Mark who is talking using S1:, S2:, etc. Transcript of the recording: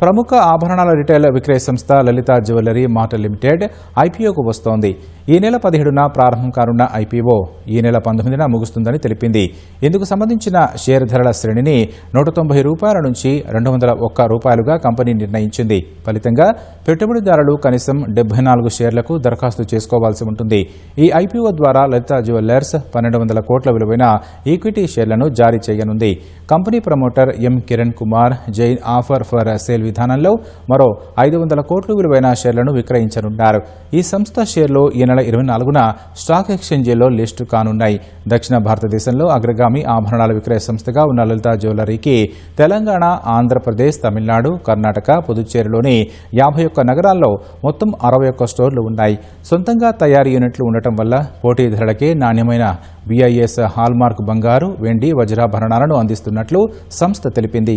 S1: ప్రముఖ ఆభరణాల రిటైల్ విక్రయ సంస్థ లలిత జ్యువెలరీ మార్ట్ లిమిటెడ్ ఐపీఓకు వస్తోంది. ఈ నెల 17న ప్రారంభం కానున్న ఐపీఓ ఈ నెల 19న ముగుస్తుందని తెలిపింది. ఇందుకు సంబంధించిన షేర్ ధరల శ్రేణిని ₹190 నుంచి ₹201గా కంపెనీ నిర్ణయించింది. ఫలితంగా పెట్టుబడిదారులు కనీసం 74 షేర్లకు దరఖాస్తు చేసుకోవాల్సి ఉంటుంది. ఈ ఐపీఓ ద్వారా లలిత జ్యువెలర్స్ 1200 కోట్ల విలువైన ఈక్విటీ షేర్లను జారీ చేయనుంది. Company promoter M Kiran Kumar Jain offer for sale విధానంలో మరో 500 కోట్ల విలువైన షేర్లను విక్రయించనున్నారు. ఈ సంస్థ షేర్లు ఈ నెల 24న స్టాక్ ఎక్స్చేంజీల్లో లిస్టు కానున్నాయి. దక్షిణ భారతదేశంలో అగ్రగామి ఆభరణాల విక్రయ సంస్థగా ఉన్న లలిత జ్యువెలరీకి తెలంగాణ, ఆంధ్రప్రదేశ్, తమిళనాడు, కర్ణాటక, పుదుచ్చేరిలోని 51 నగరాల్లో మొత్తం 61 స్టోర్లు ఉన్నాయి. సొంతంగా తయారీ యూనిట్లు ఉండటం వల్ల పోటీ ధరలకే నాణ్యమైన BIS హాల్మార్క్ బంగారు, వెండి, వజ్రాభరణాలను అందిస్తున్నట్లు సంస్థ తెలిపింది.